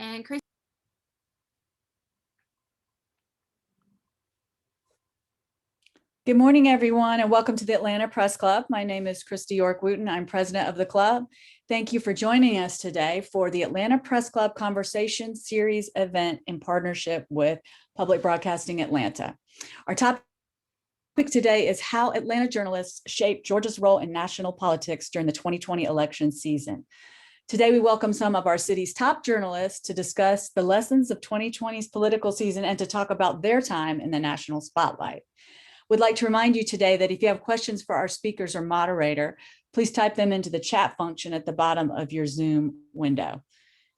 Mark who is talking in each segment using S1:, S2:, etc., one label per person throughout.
S1: And Chris.
S2: Good morning, everyone, and welcome to the Atlanta Press Club. My name is Christy York-Wooten. I'm president of the club. Thank you for joining us today for the Atlanta Press Club Conversation Series event in partnership with Public Broadcasting Atlanta. Our topic today is how Atlanta journalists shaped Georgia's role in national politics during the 2020 election season. Today, we welcome some of our city's top journalists to discuss the lessons of 2020's political season and to talk about their time in the national spotlight. We'd like to remind you today that if you have questions for our speakers or moderator, please type them into the chat function at the bottom of your Zoom window.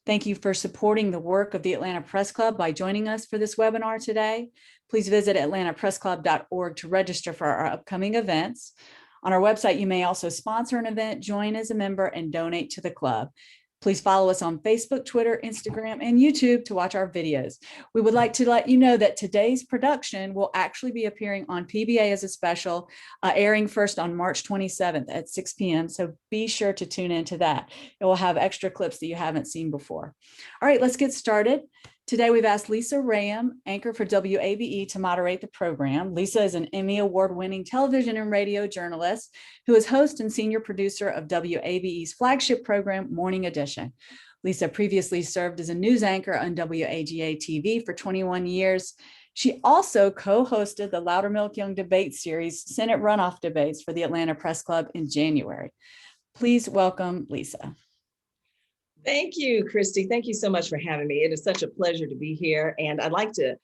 S2: Thank you for supporting the work of the Atlanta Press Club by joining us for this webinar today. Please visit atlantapressclub.org to register for our upcoming events. On our website, you may also sponsor an event, join as a member, and donate to the club. Please follow us on Facebook, Twitter, Instagram, and YouTube to watch our videos. We would like to let you know that today's production will actually be appearing on PBA as a special, airing first on March 27th at 6 p.m. So be sure to tune into that. It will have extra clips that you haven't seen before. All right, let's get started. Today, we've asked Lisa Rayam, anchor for WABE, to moderate the program. Lisa is an Emmy Award-winning television and radio journalist who is host and senior producer of WABE's flagship program, Morning Edition. Lisa previously served as a news anchor on WAGA TV for 21 years. She also co-hosted the Loudermilk Young debate series, Senate Runoff Debates, for the Atlanta Press Club in January. Please welcome Lisa.
S3: Thank you, Christy. Thank you so much for having me. It is such a pleasure to be here. And I'd like to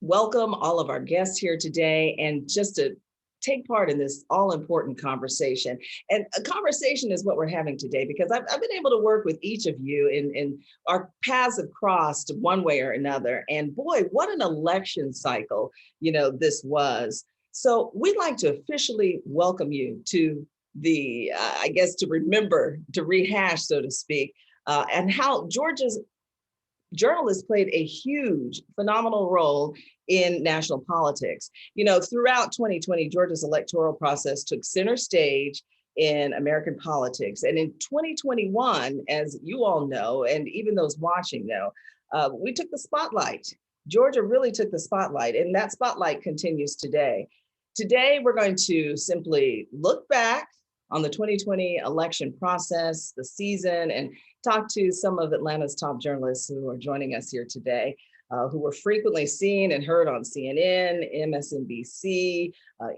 S3: welcome all of our guests here today and just to take part in this all-important conversation. And a conversation is what we're having today because I've been able to work with each of you and our paths have crossed one way or another. And boy, what an election cycle, this was. So we'd like to officially welcome you to the, to remember, to rehash, so to speak, and how Georgia's journalists played a huge, phenomenal role in national politics. Throughout 2020, Georgia's electoral process took center stage in American politics. And in 2021, as you all know, and even those watching know, we took the spotlight. Georgia really took the spotlight, and that spotlight continues today. Today, we're going to simply look back on the 2020 election process, the season, and talk to some of Atlanta's top journalists who are joining us here today, who were frequently seen and heard on CNN, MSNBC,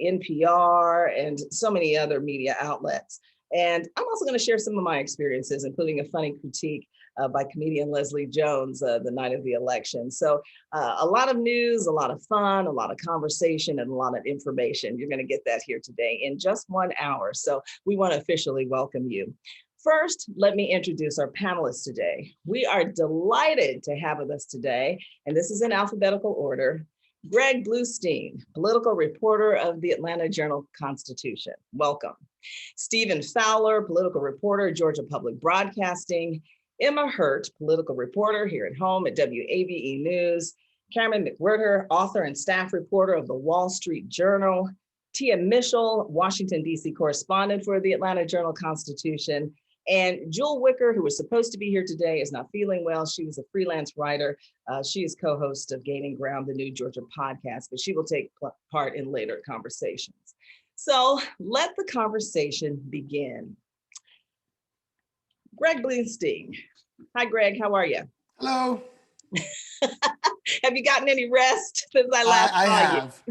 S3: NPR, and so many other media outlets. And I'm also going to share some of my experiences, including a funny critique by comedian Leslie Jones the night of the election. So a lot of news, a lot of fun, a lot of conversation, and a lot of information. You're going to get that here today in just 1 hour. So we want to officially welcome you. First, let me introduce our panelists today. We are delighted to have with us today, and this is in alphabetical order, Greg Blinstein, political reporter of the Atlanta Journal-Constitution. Welcome. Stephen Fowler, political reporter, Georgia Public Broadcasting. Emma Hurt, political reporter here at home at WABE News. Cameron McWhirter, author and staff reporter of the Wall Street Journal. Tia Mitchell, Washington, D.C. correspondent for the Atlanta Journal-Constitution. And Jewel Wicker, who was supposed to be here today, is not feeling well. She was a freelance writer. She is co-host of Gaining Ground, the new Georgia podcast, but she will take part in later conversations. So let the conversation begin. Greg Blinstein. Hi, Greg. How are you?
S4: Hello.
S3: Have you gotten any rest since I last saw you?
S4: I have.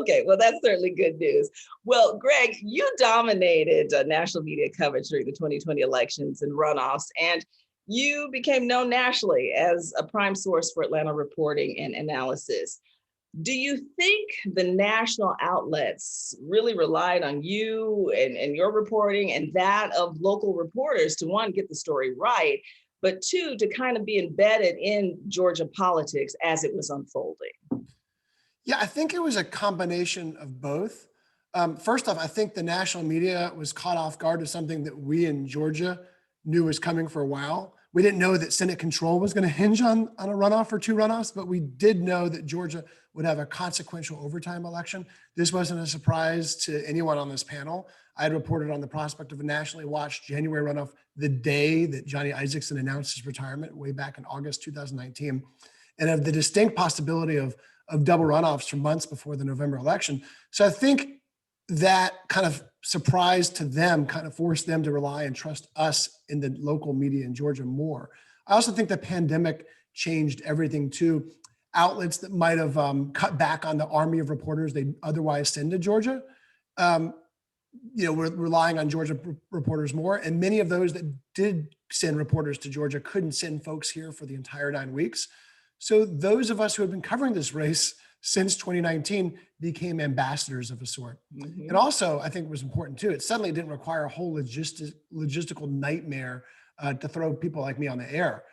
S3: Okay, well, that's certainly good news. Well, Greg, you dominated national media coverage during the 2020 elections and runoffs, and you became known nationally as a prime source for Atlanta reporting and analysis. Do you think the national outlets really relied on you and your reporting and that of local reporters to, one, get the story right, but two, to kind of be embedded in Georgia politics as it was unfolding?
S4: Yeah, I think it was a combination of both. First off, I think the national media was caught off guard to something that we in Georgia knew was coming for a while, We didn't know that Senate control was going to hinge on a runoff or two runoffs, but we did know that Georgia would have a consequential overtime election. This wasn't a surprise to anyone on this panel. I had reported on the prospect of a nationally watched January runoff the day that Johnny Isaacson announced his retirement way back in August 2019, and of the distinct possibility of double runoffs for months before the November election. So I think that kind of surprise to them kind of forced them to rely and trust us in the local media in Georgia more. I also think the pandemic changed everything too. Outlets that might have cut back on the army of reporters they otherwise send to Georgia, we're relying on Georgia reporters more. And many of those that did send reporters to Georgia couldn't send folks here for the entire 9 weeks. So those of us who have been covering this race since 2019 became ambassadors of a sort.
S3: Mhm.
S4: And also, I think it was important too, it suddenly didn't require a whole logistical nightmare to throw people like me on the air.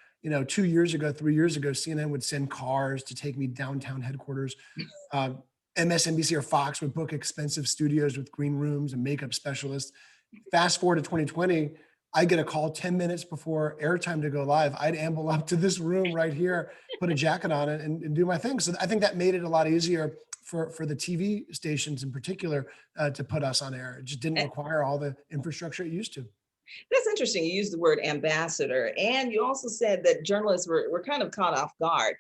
S4: 2 years ago, 3 years ago, CNN would send cars to take me downtown headquarters. MSNBC or Fox would book expensive studios with green rooms and makeup specialists. Fast forward to 2020, I get a call 10 minutes before airtime to go live. I'd amble up to this room right here, put a jacket on it and do my thing. So I think that made it a lot easier for the TV stations in particular to put us on air. It just didn't require all the infrastructure it used to.
S3: That's interesting. You used the word ambassador, and you also said that journalists were kind of caught off guard.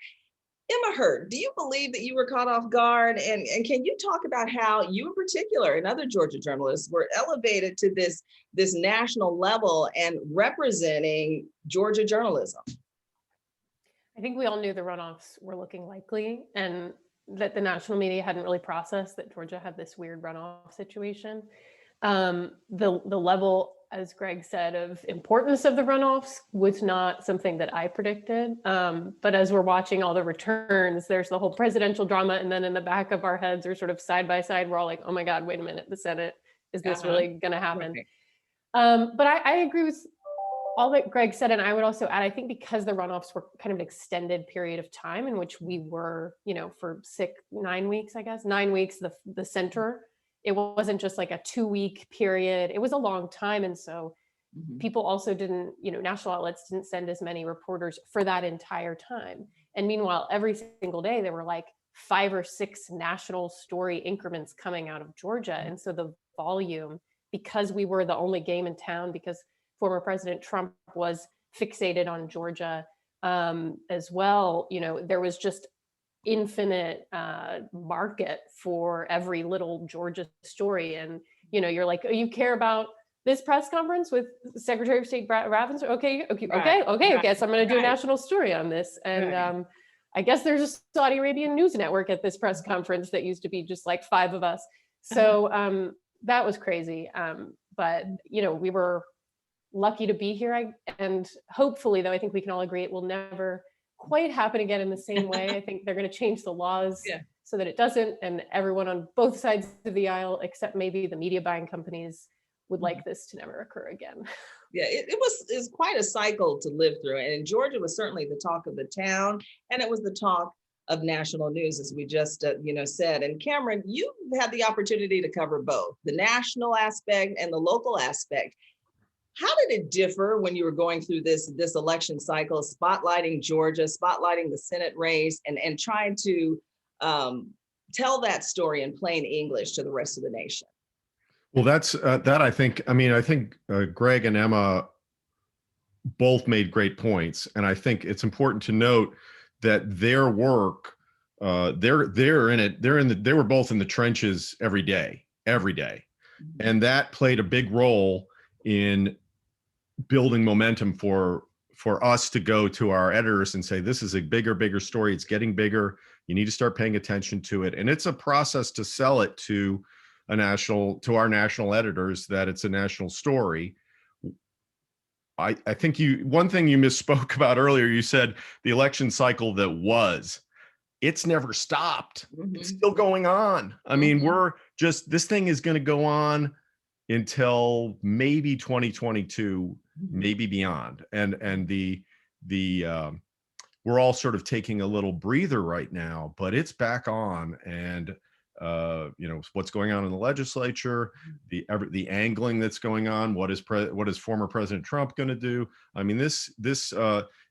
S3: Emma Hurt, do you believe that you were caught off guard? And can you talk about how you in particular and other Georgia journalists were elevated to this national level and representing Georgia journalism?
S1: I think we all knew the runoffs were looking likely and that the national media hadn't really processed that Georgia had this weird runoff situation. The level, as Greg said, of importance of the runoffs was not something that I predicted. But as we're watching all the returns, there's the whole presidential drama. And then in the back of our heads are sort of side by side. We're all like, oh my God, wait a minute, the Senate, is this really going to happen? Right. But I agree with all that Greg said. And I would also add, I think because the runoffs were kind of an extended period of time in which we were, for 9 weeks, I guess, 9 weeks, the center. It wasn't just like a 2-week period. It was a long time. And so people also didn't, national outlets didn't send as many reporters for that entire time. And meanwhile, every single day, there were like 5 or 6 national story increments coming out of Georgia. And so the volume, because we were the only game in town, because former President Trump was fixated on Georgia as well, there was just infinite market for every little Georgia story. And you're like, oh, you care about this press conference with Secretary of State Ravens? Okay, so I'm going to do a national story on this. And I guess there's a Saudi Arabian news network at this press conference that used to be just like 5 of us. So that was crazy. But we were lucky to be here. And hopefully, though, I think we can all agree it will never quite happen again in the same way. I think they're going to change the laws so that it doesn't, and everyone on both sides of the aisle, except maybe the media buying companies, would like this to never occur again.
S3: Yeah, it's quite a cycle to live through. And Georgia was certainly the talk of the town, and it was the talk of national news, as we just said. And Cameron, you've had the opportunity to cover both the national aspect and the local aspect. How did it differ when you were going through this election cycle, spotlighting Georgia, spotlighting the Senate race, and trying to tell that story in plain English to the rest of the nation?
S5: Well, that's that. I think Greg and Emma both made great points, and I think it's important to note that their work, they're in it. They were both in the trenches every day, and that played a big role in building momentum for us to go to our editors and say, this is a bigger story. It's getting bigger. You need to start paying attention to it. And it's a process to sell it to our national editors that it's a national story. I think one thing you misspoke about earlier, you said the election cycle that was. It's never stopped. It's still going on. I mean, this thing is going to go on until maybe 2022, maybe beyond. And we're all sort of taking a little breather right now, but it's back on. And what's going on in the legislature, the angling that's going on. What is former President Trump going to do? I mean, this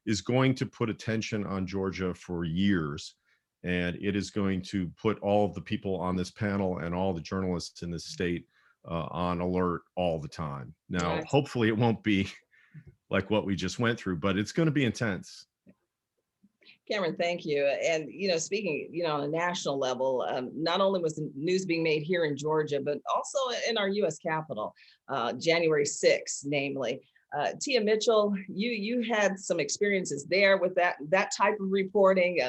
S5: is going to put attention on Georgia for years, and it is going to put all of the people on this panel and all the journalists in this state on alert all the time. Now,
S3: Right.
S5: hopefully, it won't be like what we just went through, but it's going to be intense.
S3: Cameron, thank you. And, speaking, on a national level, not only was the news being made here in Georgia, but also in our U.S. Capitol, January 6th, namely. Tia Mitchell, you had some experiences there with that type of reporting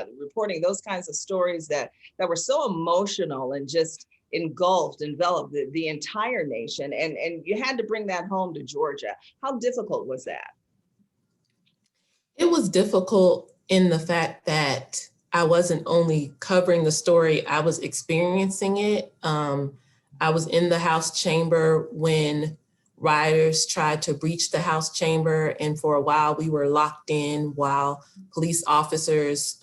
S3: those kinds of stories that were so emotional and just enveloped the entire nation. And you had to bring that home to Georgia. How difficult was that?
S6: It was difficult in the fact that I wasn't only covering the story, I was experiencing it. I was in the House chamber when rioters tried to breach the House chamber, and for a while we were locked in while police officers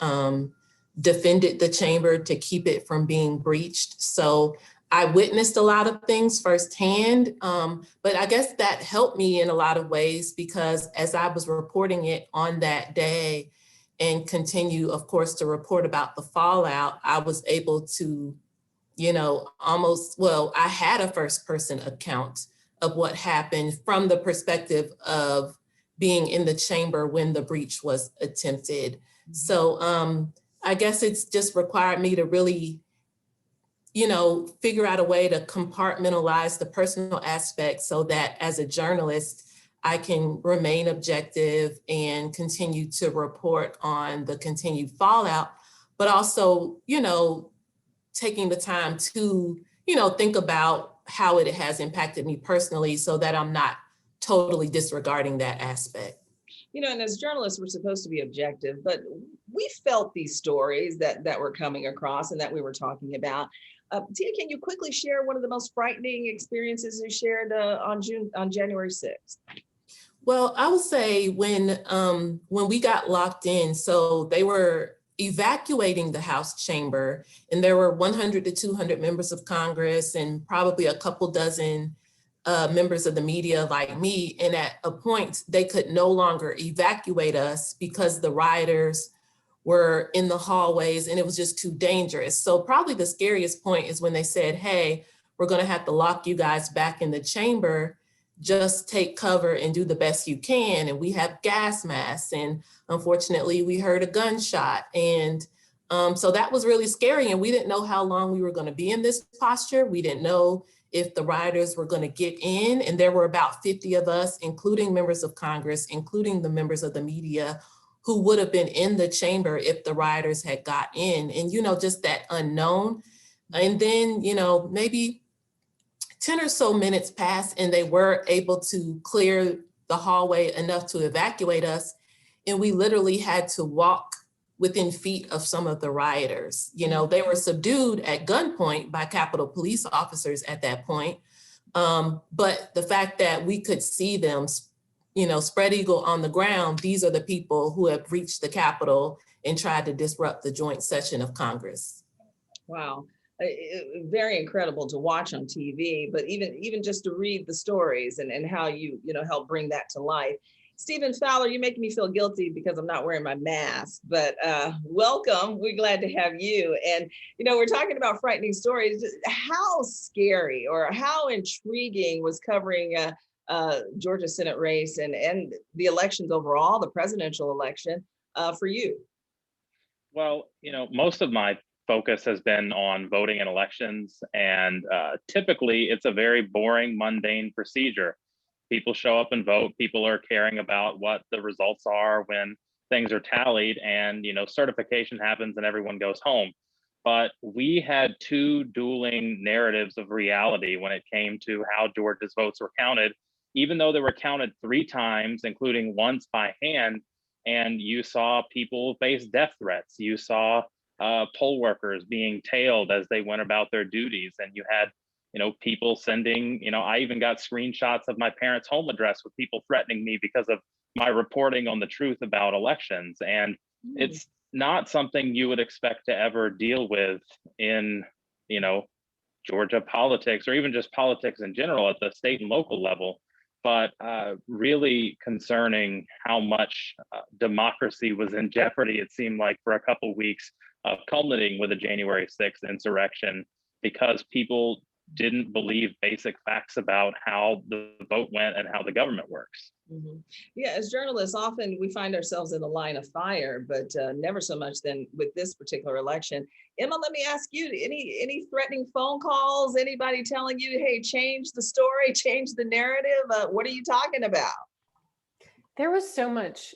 S6: defended the chamber to keep it from being breached. So I witnessed a lot of things firsthand, but I guess that helped me in a lot of ways, because as I was reporting it on that day and continue, of course, to report about the fallout, I was able to, I had a first person account of what happened from the perspective of being in the chamber when the breach was attempted. So I guess it's just required me to really, figure out a way to compartmentalize the personal aspect so that as a journalist, I can remain objective and continue to report on the continued fallout, but also, taking the time to, think about how it has impacted me personally so that I'm not totally disregarding that aspect.
S3: And as journalists, we're supposed to be objective, but we felt these stories that were coming across and that we were talking about. Tia, can you quickly share one of the most frightening experiences you shared on January 6th?
S6: Well, I would say when we got locked in, so they were evacuating the House chamber, and there were 100 to 200 members of Congress and probably a couple dozen members of the media like me. And at a point, they could no longer evacuate us because the rioters were in the hallways and it was just too dangerous. So probably the scariest point is when they said, hey, we're going to have to lock you guys back in the chamber. Just take cover and do the best you can. And we have gas masks. And unfortunately, we heard a gunshot. And so that was really scary. And we didn't know how long we were going to be in this posture. We didn't know if the rioters were going to get in. And there were about 50 of us, including members of Congress, including the members of the media, who would have been in the chamber if the rioters had got in. And, just that unknown. And then, maybe 10 or so minutes passed and they were able to clear the hallway enough to evacuate us. And we literally had to walk within feet of some of the rioters. They were subdued at gunpoint by Capitol Police officers at that point. But the fact that we could see them, spread eagle on the ground, these are the people who have reached the Capitol and tried to disrupt the joint session of Congress.
S3: Wow. Very incredible to watch on TV, but even just to read the stories and how you help bring that to life. Stephen Fowler, you make me feel guilty because I'm not wearing my mask, but welcome. We're glad to have you. And, we're talking about frightening stories. How scary or how intriguing was covering Georgia Senate race and the elections overall, the presidential election for you?
S7: Well, most of my focus has been on voting in elections, and typically it's a very boring, mundane procedure. People show up and vote. People are caring about what the results are when things are tallied, and certification happens and everyone goes home. But we had two dueling narratives of reality when it came to how Georgia's votes were counted, even though they were counted 3 times, including once by hand. And you saw people face death threats. You saw poll workers being tailed as they went about their duties. And you had, people sending, I even got screenshots of my parents' home address with people threatening me because of my reporting on the truth about elections. And it's not something you would expect to ever deal with in you know, Georgia politics or even just politics in general at the state and local level, but really concerning how much democracy was in jeopardy, it seemed like, for a couple of weeks, culminating with the January 6th insurrection, because people didn't believe basic facts about how the vote went and how the government works.
S3: Mhm. Yeah, as journalists, often we find ourselves in the line of fire, but never so much than with this particular election. Emma, let me ask you, any threatening phone calls? Anybody telling you, hey, change the story, change the narrative? What are you talking about?
S1: There was so much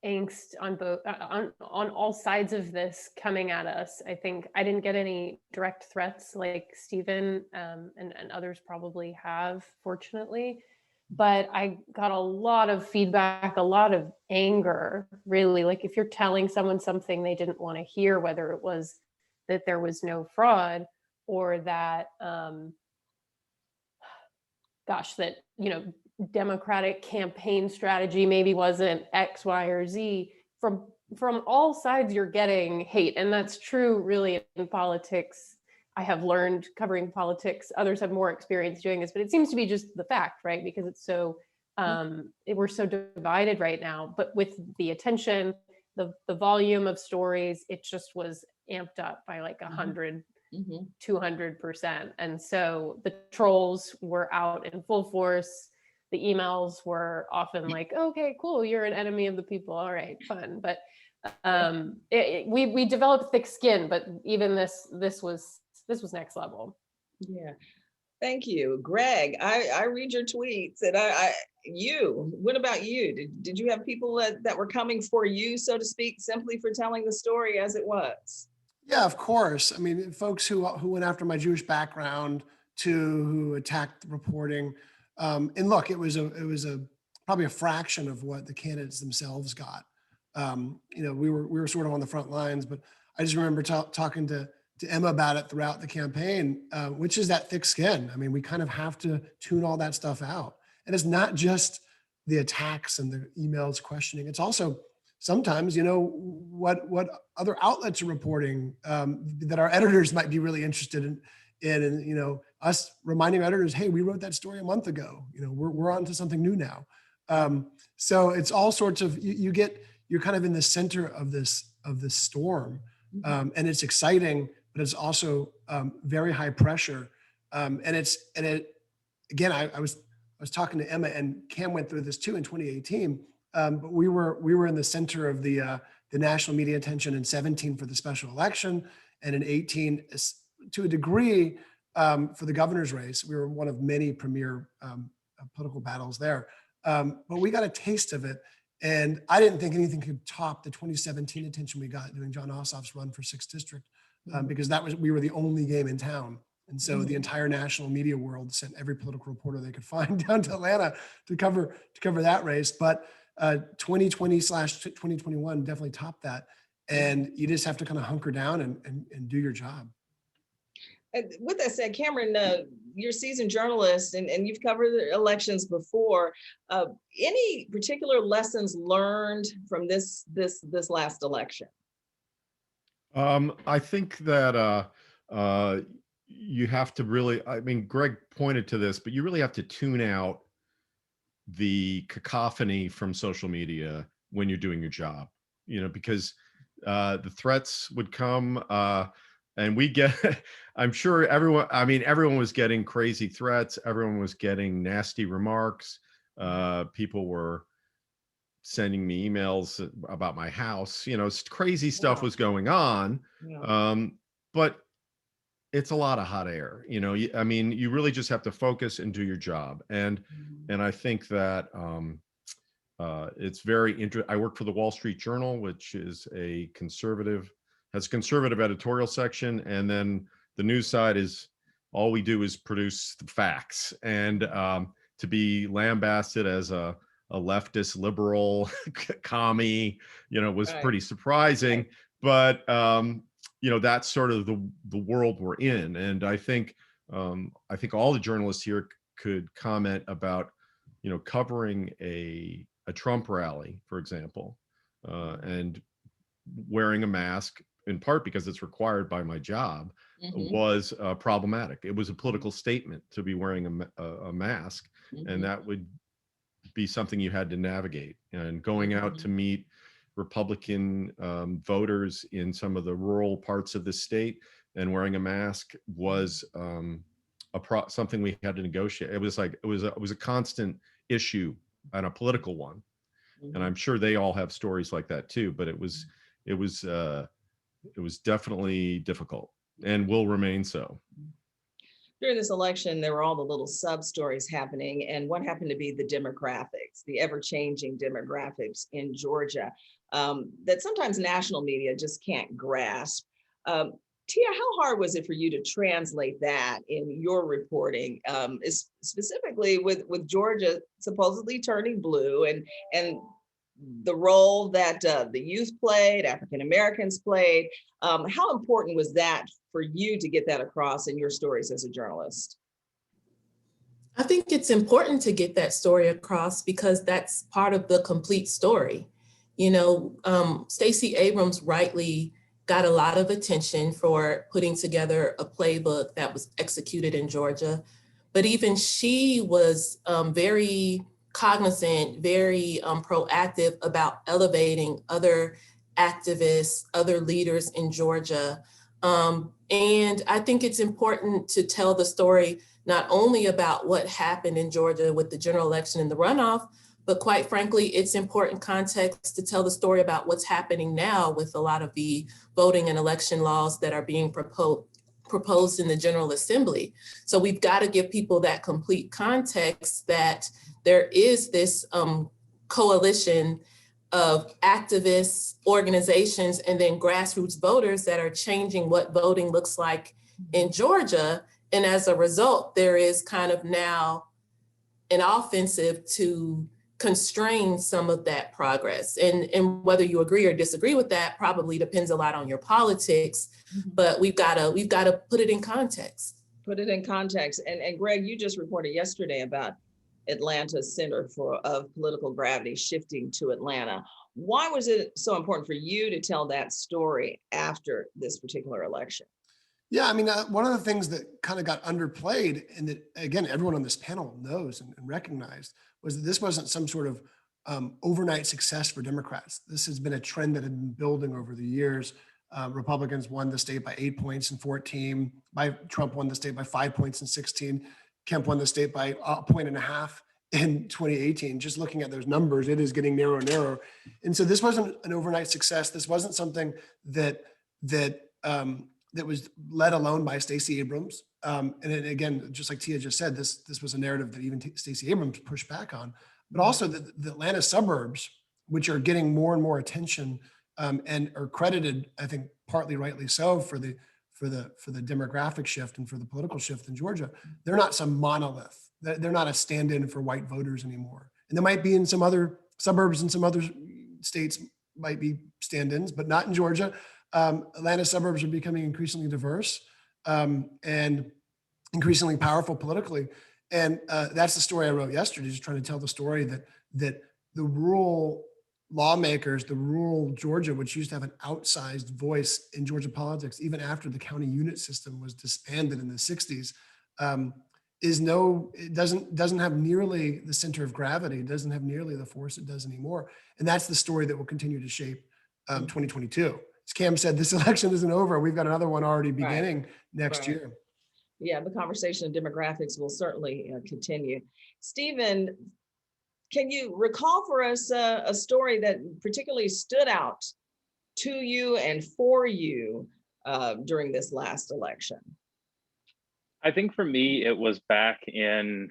S1: angst on both on all sides of this coming at us. I think I didn't get any direct threats like Stephen and others probably have, fortunately, but I got a lot of feedback, a lot of anger, really. Like if you're telling someone something they didn't want to hear, whether it was that there was no fraud or that that, Democratic campaign strategy maybe wasn't X, Y, or Z. From all sides, you're getting hate, and that's true really in politics. I have learned covering politics. Others have more experience doing this, but it seems to be just the fact, right? Because it's so we're so divided right now. But with the attention, the volume of stories, it just was amped up by like 100. 200%. And so the trolls were out in full force. The emails were often like, okay, cool, you're an enemy of the people. All right, fun. But we developed thick skin, but even this was next level.
S3: Yeah. Thank you. Greg, I read your tweets and what about you? Did you have people that were coming for you, so to speak, simply for telling the story as it was?
S4: Yeah, of course. I mean, folks who went after my Jewish background, to who attacked the reporting, and look, it was probably a fraction of what the candidates themselves got. We were sort of on the front lines, but I just remember talking to Emma about it throughout the campaign, which is that thick skin. I mean, we kind of have to tune all that stuff out, and it's not just the attacks and the emails questioning. It's also sometimes, what other outlets are reporting that our editors might be really interested in, and us reminding our editors, hey, we wrote that story a month ago. We're on to something new now. So it's all sorts of you're kind of in the center of this storm, and it's exciting, but it's also very high pressure. Again, I was talking to Emma, and Cam went through this too in 2018. But we were in the center of the national media attention in 2017 for the special election, and in 2018, to a degree, for the governor's race. We were one of many premier political battles there, but we got a taste of it, and I didn't think anything could top the 2017 attention we got doing John Ossoff's run for 6th district, because we were the only game in town. And so the entire national media world sent every political reporter they could find down to Atlanta to cover that race. But 2020/2021 definitely topped that. And you just have to kind of hunker down and do your job.
S3: And with that said, Cameron, you're a seasoned journalist and you've covered elections before. Any particular lessons learned from this last election?
S5: I think that you have to really, Greg pointed to this, but you really have to tune out the cacophony from social media when you're doing your job, because the threats would come and we get, I'm sure everyone was getting crazy threats. Everyone was getting nasty remarks. People were sending me emails about my house, crazy stuff was going on. But it's a lot of hot air, you really just have to focus and do your job. And I think that it's very interesting. I work for the Wall Street Journal, which is has a conservative editorial section. And then the news side is all we do is produce the facts. And to be lambasted as a leftist liberal commie, was pretty surprising. But that's sort of the world we're in. And I think all the journalists here could comment about, covering a Trump rally, for example, and wearing a mask in part because it's required by my job,
S3: Mhm,
S5: was problematic. It was a political statement to be wearing a mask,
S3: mhm,
S5: and that would be something you had to navigate. And going out to meet Republican voters in some of the rural parts of the state and wearing a mask was something we had to negotiate. It was like it was a constant issue and a political one. And
S3: mhm.
S5: I'm sure they all have stories like that too. But it was definitely difficult and will remain so.
S3: During this election, there were all the little sub stories happening, and what happened to be the demographics, the ever-changing demographics in Georgia, that sometimes national media just can't grasp. Um, Tia, how hard was it for you to translate that in your reporting, specifically with Georgia supposedly turning blue and the role that the youth played, African Americans played? How important was that for you to get that across in your stories as a journalist?
S6: I think it's important to get that story across because that's part of the complete story. You know, Stacey Abrams rightly got a lot of attention for putting together a playbook that was executed in Georgia. But even she was very cognizant, very proactive about elevating other activists, other leaders in Georgia. And I think it's important to tell the story not only about what happened in Georgia with the general election and the runoff, but quite frankly, it's important context to tell the story about what's happening now with a lot of the voting and election laws that are being proposed in the General Assembly. So we've got to give people that complete context that there is this coalition of activists, organizations, and then grassroots voters that are changing what voting looks like in Georgia. And as a result, there is kind of now an offensive to constrain some of that progress. And whether you agree or disagree with that probably depends a lot on your politics, but we've got to put it in context.
S3: Put it in context. And Greg, you just reported yesterday about Atlanta's Center of Political Gravity shifting to Atlanta. Why was it so important for you to tell that story after this particular election?
S4: Yeah, I mean, one of the things that kind of got underplayed, and that again, everyone on this panel knows and recognized, was that this wasn't some sort of overnight success for Democrats. This has been a trend that had been building over the years. Republicans won the state by 8 points in 14. Trump won the state by 5 points in 16. Kemp won the state by 1.5 points in 2018. Just looking at those numbers, it is getting narrower and narrower. And so this wasn't an overnight success. This wasn't something that was led alone by Stacey Abrams. And again, just like Tia just said, this was a narrative that even Stacey Abrams pushed back on, but also the Atlanta suburbs, which are getting more and more attention and are credited, I think, partly rightly so for the demographic shift and for the political shift in Georgia. They're not some monolith. They're not a stand-in for white voters anymore. And they might be in some other suburbs and some other states might be stand-ins, but not in Georgia. Atlanta suburbs are becoming increasingly diverse and increasingly powerful politically. And that's the story I wrote yesterday, just trying to tell the story that the rural lawmakers, the rural Georgia, which used to have an outsized voice in Georgia politics, even after the county unit system was disbanded in the 60s, it doesn't have nearly the center of gravity. It doesn't have nearly the force it does anymore. And that's the story that will continue to shape 2022. As Cam said, this election isn't over. We've got another one already beginning next year.
S3: Yeah, the conversation of demographics will certainly continue. Stephen, can you recall for us a story that particularly stood out to you and for you during this last election?
S7: I think for me, it was back in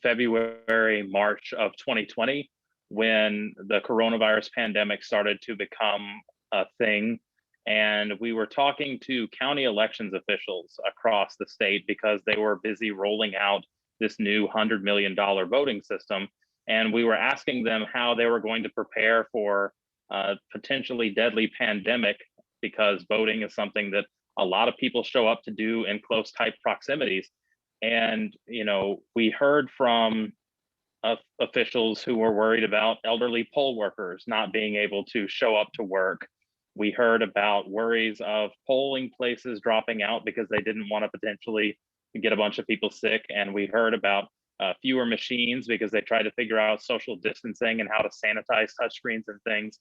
S7: February, March of 2020, when the coronavirus pandemic started to become a thing. And we were talking to county elections officials across the state because they were busy rolling out this new $100 million voting system. And we were asking them how they were going to prepare for a potentially deadly pandemic, because voting is something that a lot of people show up to do in close type proximities. And, we heard from officials who were worried about elderly poll workers not being able to show up to work, We heard about worries of polling places dropping out because they didn't want to potentially get a bunch of people sick. And we heard about fewer machines because they tried to figure out social distancing and how to sanitize touchscreens and things.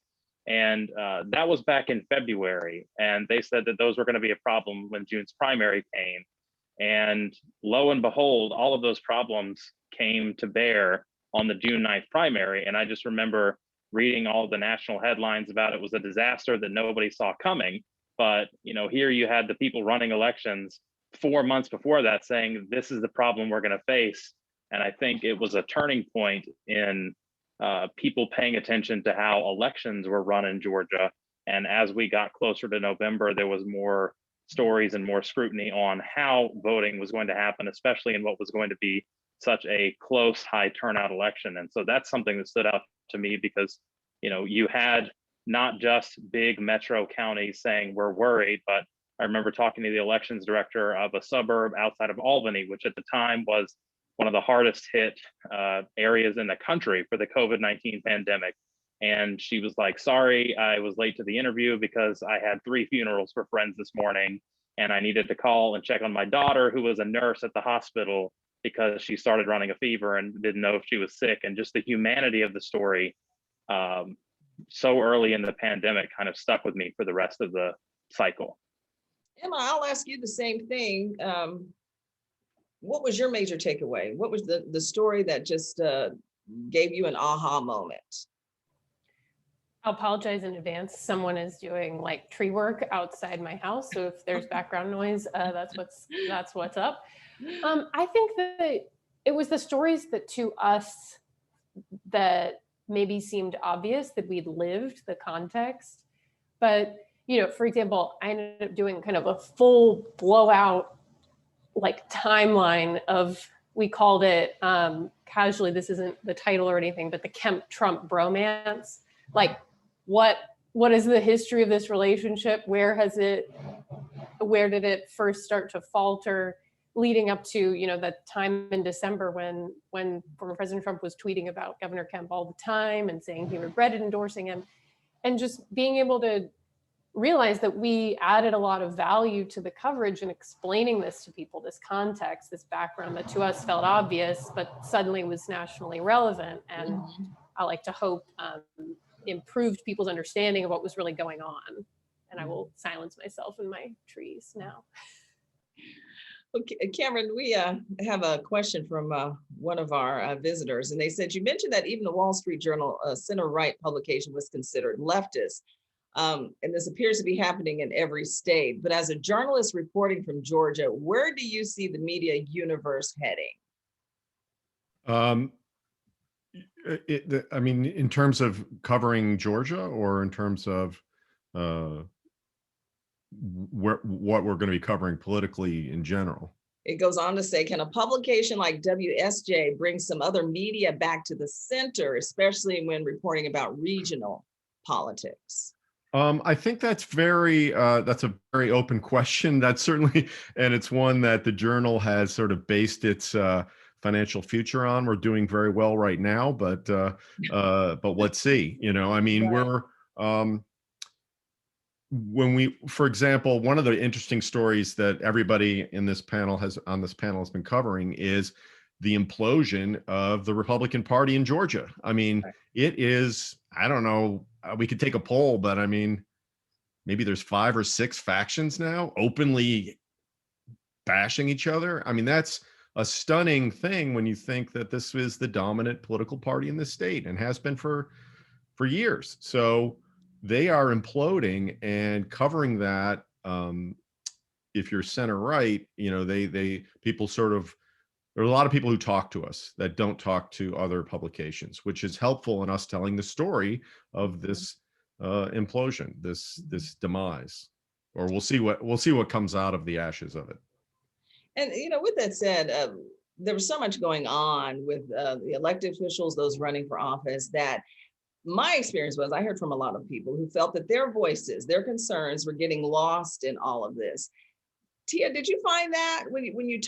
S7: And that was back in February. And they said that those were going to be a problem when June's primary came. And lo and behold, all of those problems came to bear on the June 9th primary. And I just remember reading all the national headlines about it was a disaster that nobody saw coming. But here you had the people running elections 4 months before that saying, this is the problem we're going to face. And I think it was a turning point in people paying attention to how elections were run in Georgia. And as we got closer to November, there was more stories and more scrutiny on how voting was going to happen, especially in what was going to be such a close, high turnout election. And so that's something that stood out to me because, you had not just big metro counties saying we're worried, but I remember talking to the elections director of a suburb outside of Albany, which at the time was one of the hardest hit areas in the country for the COVID-19 pandemic. And she was like, sorry, I was late to the interview because I had 3 funerals for friends this morning. And I needed to call and check on my daughter, who was a nurse at the hospital, because she started running a fever and didn't know if she was sick. And just the humanity of the story so early in the pandemic kind of stuck with me for the rest of the cycle.
S3: Emma, I'll ask you the same thing. What was your major takeaway? What was the story that just gave you an aha moment?
S1: I'll apologize in advance. Someone is doing like tree work outside my house. So if there's background noise, that's what's up. I think that it was the stories that to us that maybe seemed obvious that we'd lived the context. But, for example, I ended up doing kind of a full blowout like timeline of, we called it casually, this isn't the title or anything, but the Kemp-Trump bromance. Like, what is the history of this relationship? Where did it first start to falter, leading up to, the time in December when former President Trump was tweeting about Governor Kemp all the time and saying he regretted endorsing him, and just being able to realize that we added a lot of value to the coverage and explaining this to people, this context, this background that to us felt obvious, but suddenly was nationally relevant. And I like to hope improved people's understanding of what was really going on. And I will silence myself in my trees now.
S3: Okay, Cameron, we have a question from one of our visitors, and they said, you mentioned that even the Wall Street Journal center-right publication was considered leftist. And this appears to be happening in every state. But as a journalist reporting from Georgia, where do you see the media universe heading?
S5: In terms of covering Georgia, or in terms of what we're going to be covering politically in general?
S3: It goes on to say, can a publication like WSJ bring some other media back to the center, especially when reporting about regional politics?
S5: I think that's a very open question. That's certainly, and it's one that the Journal has sort of based its financial future on. We're doing very well right now, but let's see. Right. We're for example, one of the interesting stories that everybody on this panel has been covering is the implosion of the Republican Party in Georgia. It is, I don't know, we could take a poll, but maybe there's 5 or 6 factions now openly bashing each other. That's a stunning thing when you think that this is the dominant political party in the state and has been for years. So they are imploding, and covering that. If you're center right, people sort of, there are a lot of people who talk to us that don't talk to other publications, which is helpful in us telling the story of this implosion, this demise. Or we'll see what comes out of the ashes of it.
S3: And with that said, there was so much going on with the elected officials, those running for office, that my experience was I heard from a lot of people who felt that their voices, their concerns were getting lost in all of this. Tia, did you find that when you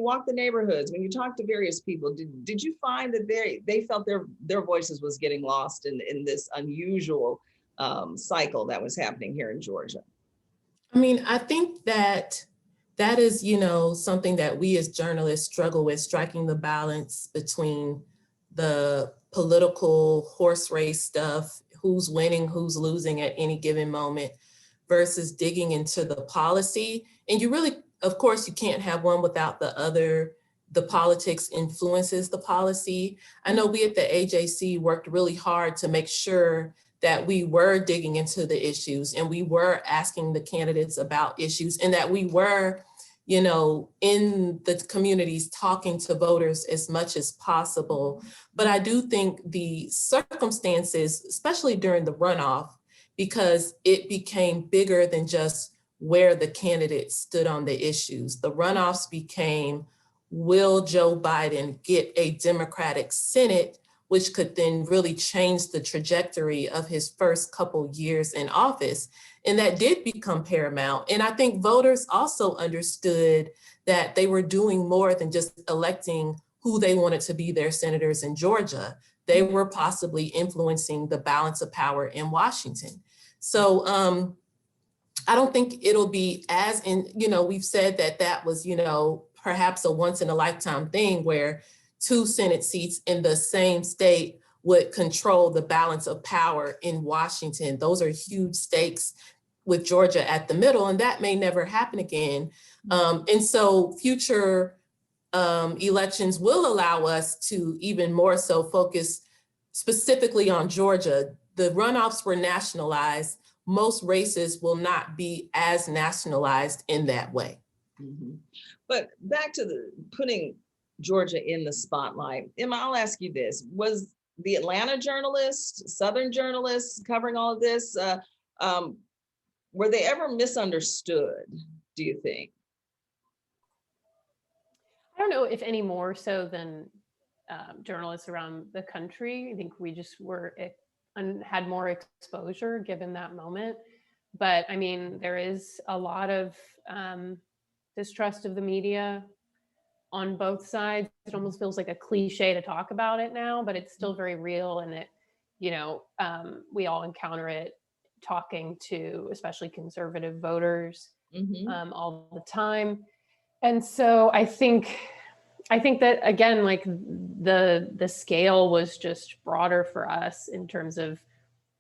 S3: walk the neighborhoods, when you talk to various people, did you find that they felt their voices was getting lost in this unusual cycle that was happening here in Georgia?
S6: I mean, I think that that is, something that we as journalists struggle with, striking the balance between the political horse race stuff, who's winning, who's losing at any given moment, versus digging into the policy. And you really, of course, you can't have one without the other. The politics influences the policy. I know we at the AJC worked really hard to make sure that we were digging into the issues and we were asking the candidates about issues, and that we were, in the communities talking to voters as much as possible. But I do think the circumstances, especially during the runoff, because it became bigger than just where the candidates stood on the issues. The runoffs became, will Joe Biden get a Democratic Senate, which could then really change the trajectory of his first couple years in office? And that did become paramount. And I think voters also understood that they were doing more than just electing who they wanted to be their senators in Georgia. They were possibly influencing the balance of power in Washington. So I don't think it'll be as we've said that was, perhaps a once in a lifetime thing where 2 Senate seats in the same state would control the balance of power in Washington. Those are huge stakes with Georgia at the middle, and that may never happen again. And so future elections will allow us to even more so focus specifically on Georgia. The runoffs were nationalized. Most races will not be as nationalized in that way.
S3: Mm-hmm. But back to putting Georgia in the spotlight. Emma, I'll ask you this. Was the Atlanta journalist, Southern journalists covering all of this, were they ever misunderstood, do you think?
S1: I don't know if any more so than journalists around the country. I think we just had more exposure given that moment. But I mean, there is a lot of distrust of the media on both sides. It almost feels like a cliche to talk about it now, but it's still very real. And it, we all encounter it talking to especially conservative voters all the time. And so I think that, again, like the scale was just broader for us in terms of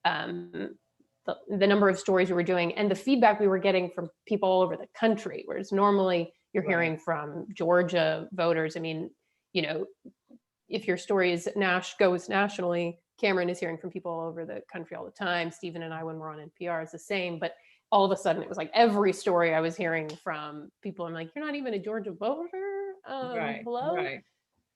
S1: the number of stories we were doing and the feedback we were getting from people all over the country, whereas normally you're hearing from Georgia voters. I mean, if your story goes nationally, Cameron is hearing from people all over the country all the time. Stephen and I, when we're on NPR, is the same. But all of a sudden, it was like every story I was hearing from people, I'm like, you're not even a Georgia voter? Hello?
S3: Right.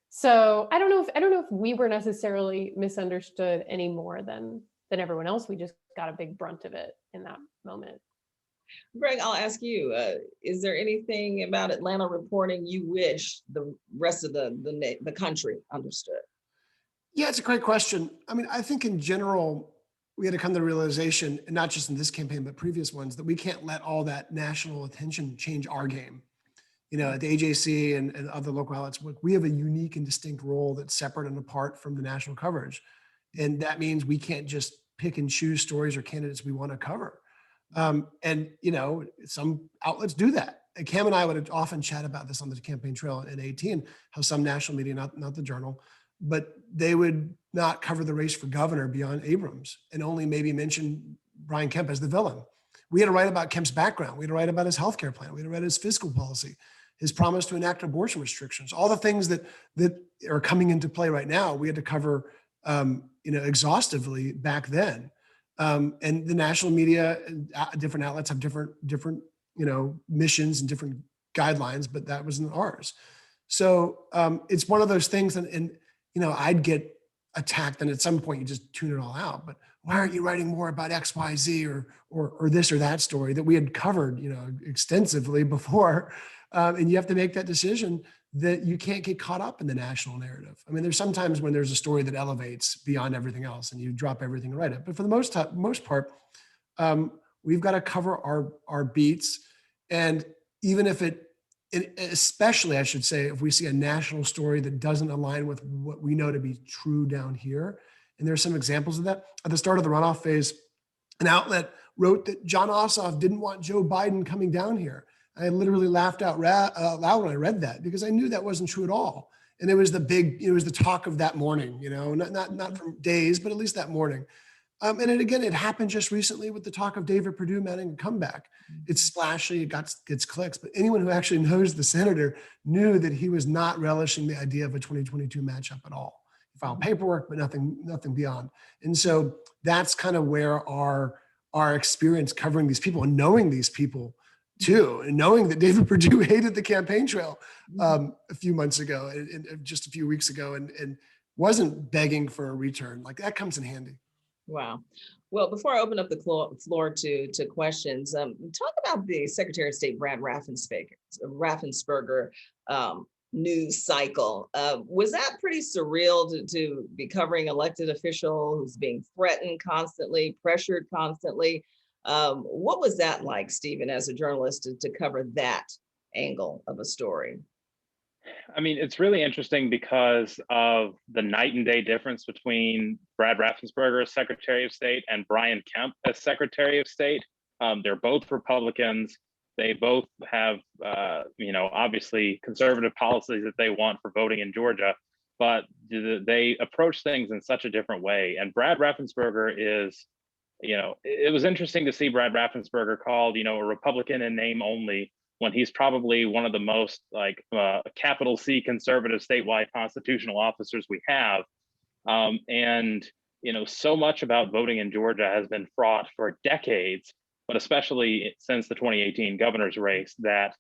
S1: So I don't know if we were necessarily misunderstood any more than everyone else. We just got a big brunt of it in that moment.
S3: Greg, I'll ask you, is there anything about Atlanta reporting you wish the rest of the country understood?
S4: Yeah, it's a great question. I mean, I think in general, we had to come to the realization, and not just in this campaign, but previous ones, that we can't let all that national attention change our game. At the AJC and other local outlets, we have a unique and distinct role that's separate and apart from the national coverage. And that means we can't just pick and choose stories or candidates we want to cover. And some outlets do that. And Cam and I would often chat about this on the campaign trail in 2018, how some national media, not the Journal, but they would not cover the race for governor beyond Abrams and only maybe mention Brian Kemp as the villain. We had to write about Kemp's background. We had to write about his healthcare plan. We had to write his fiscal policy, his promise to enact abortion restrictions, all the things that are coming into play right now. We had to cover, exhaustively back then. And the national media, different outlets have different, missions and different guidelines, but that wasn't ours. So it's one of those things, and I'd get attacked, and at some point you just tune it all out. But why aren't you writing more about X, Y, Z, or this or that story that we had covered, extensively before? And you have to make that decision that you can't get caught up in the national narrative. I mean, there's sometimes when there's a story that elevates beyond everything else, and you drop everything and write it. But for the most part, we've got to cover our beats, and even if especially, I should say, if we see a national story that doesn't align with what we know to be true down here, and there's some examples of that. At the start of the runoff phase, an outlet wrote that John Ossoff didn't want Joe Biden coming down here. I literally laughed out loud when I read that, because I knew that wasn't true at all. And it was it was the talk of that morning, not for days, but at least that morning. And again, it happened just recently with the talk of David Perdue mounting a comeback. It's splashy, it gets clicks, but anyone who actually knows the senator knew that he was not relishing the idea of a 2022 matchup at all. He filed paperwork, but nothing beyond. And so that's kind of where our experience covering these people and knowing these people too, and knowing that David Perdue hated the campaign trail a few months ago, and just a few weeks ago, and wasn't begging for a return, like that comes in handy.
S3: Wow. Well, before I open up the floor to questions, talk about the Secretary of State Brad Raffensperger news cycle. Was that pretty surreal to be covering elected official who's being threatened constantly, pressured constantly? What was that like, Stephen, as a journalist, to cover that angle of a story?
S7: I mean, it's really interesting because of the night and day difference between Brad Raffensperger as Secretary of State and Brian Kemp as Secretary of State. They're both Republicans. They both have, obviously conservative policies that they want for voting in Georgia, but they approach things in such a different way. And Brad Raffensperger is, it was interesting to see Brad Raffensperger called, a Republican in name only, when he's probably one of the most capital C conservative statewide constitutional officers we have. And so much about voting in Georgia has been fraught for decades, but especially since the 2018 governor's race, that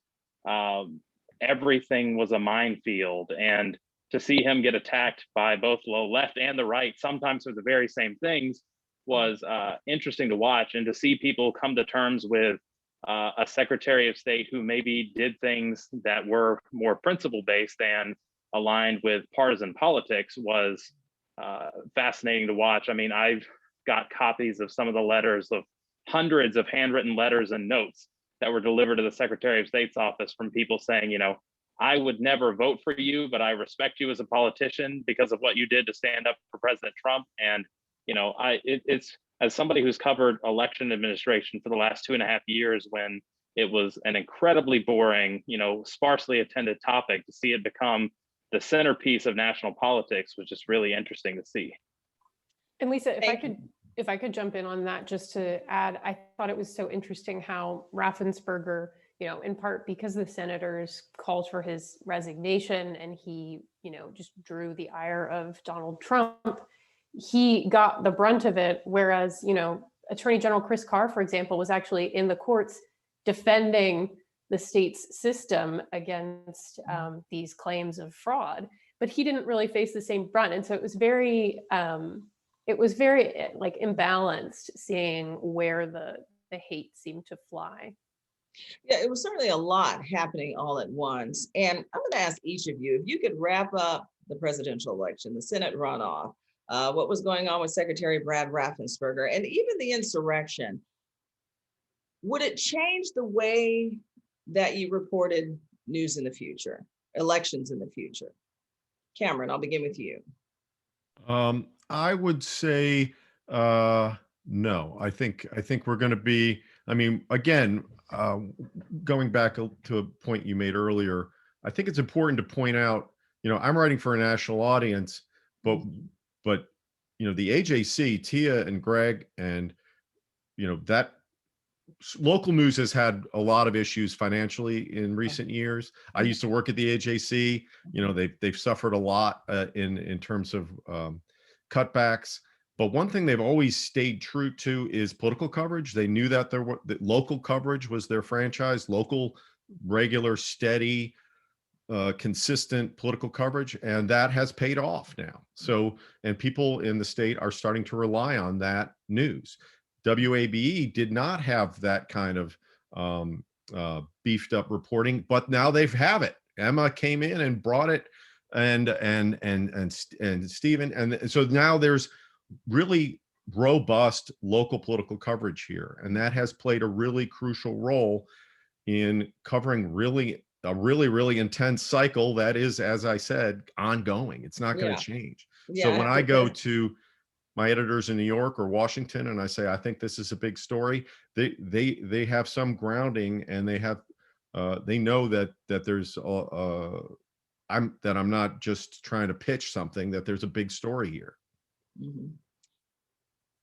S7: everything was a minefield. And to see him get attacked by both the left and the right, sometimes for the very same things, was interesting to watch. And to see people come to terms with a Secretary of State who maybe did things that were more principle-based than aligned with partisan politics was fascinating to watch. I mean, I've got copies of some of the letters, of hundreds of handwritten letters and notes that were delivered to the Secretary of State's office from people saying, I would never vote for you, but I respect you as a politician because of what you did to stand up for President Trump. And, it's, as somebody who's covered election administration for the last 2.5 years, when it was an incredibly boring, sparsely attended topic, to see it become the centerpiece of national politics was just really interesting to see.
S1: And Lisa, if I could jump in on that, just to add, I thought it was so interesting how Raffensperger, in part because the senators called for his resignation and he, just drew the ire of Donald Trump, he got the brunt of it. Whereas, Attorney General Chris Carr, for example, was actually in the courts defending the state's system against these claims of fraud, but he didn't really face the same brunt. And so it was very imbalanced, seeing where the hate seemed to fly.
S3: Yeah, it was certainly a lot happening all at once. And I'm going to ask each of you, if you could wrap up the presidential election, the Senate runoff, what was going on with Secretary Brad Raffensperger, and even the insurrection, would it change the way that you reported news in the future, elections in the future? Cameron, I'll begin with you.
S5: I would say no. I think we're going to be, again, going back to a point you made earlier, I think it's important to point out, I'm writing for a national audience, but the AJC, Tia and Greg, and that local news has had a lot of issues financially in recent years. I used to work at the AJC. They've suffered a lot in terms of cutbacks. But one thing they've always stayed true to is political coverage. They knew that that local coverage was their franchise, local, regular, steady, consistent political coverage, and that has paid off now. So, and people in the state are starting to rely on that news. WABE did not have that kind of beefed up reporting, but now they have it. Emma came in and brought it, and Stephen, and so now there's really robust local political coverage here, and that has played a really crucial role in covering a really intense cycle that is, as I said, ongoing. It's not going to change.
S3: Yeah,
S5: so when I go to my editors in New York or Washington, and I say, I think this is a big story, they have some grounding, and they have they know that there's I'm not just trying to pitch something, that there's a big story here.
S3: Mhm.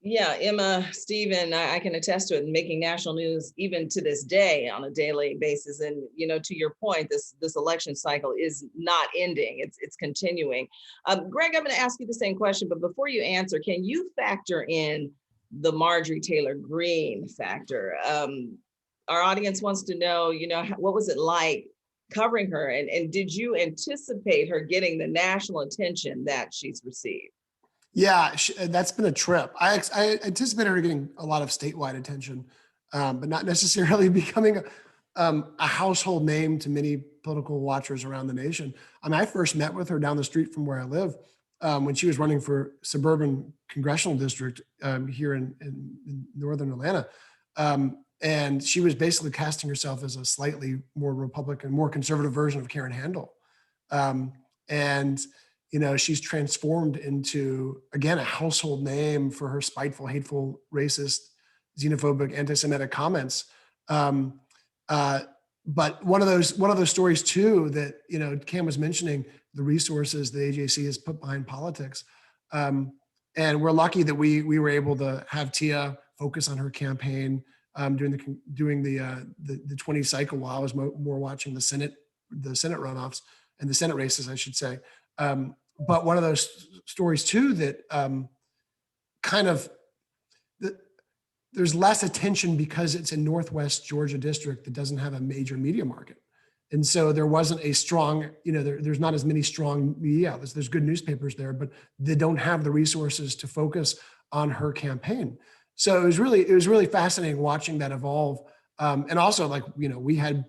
S3: Yeah, Emma, Stephen, I can attest to it, making national news even to this day on a daily basis. And to your point, this election cycle is not ending; it's continuing. Greg, I'm going to ask you the same question, but before you answer, can you factor in the Marjorie Taylor Greene factor? Our audience wants to know, what was it like covering her, and did you anticipate her getting the national attention that she's received?
S4: Yeah, that's been a trip. I anticipated her getting a lot of statewide attention, but not necessarily becoming a household name to many political watchers around the nation. I mean, I first met with her down the street from where I live when she was running for suburban congressional district here in northern Atlanta. And she was basically casting herself as a slightly more Republican, more conservative version of Karen Handel. And she's transformed into, again, a household name for her spiteful, hateful, racist, xenophobic, anti-Semitic comments. But one of those stories too that Cam was mentioning, the resources the AJC has put behind politics, and we're lucky that we were able to have Tia focus on her campaign during the 20 cycle, while I was more watching the Senate runoffs and the Senate races, I should say. But one of those stories too that there's less attention because it's a Northwest Georgia district that doesn't have a major media market. And so there wasn't a strong, there's not as many strong media outlets. There's good newspapers there, but they don't have the resources to focus on her campaign. So it was really fascinating watching that evolve. And also, we had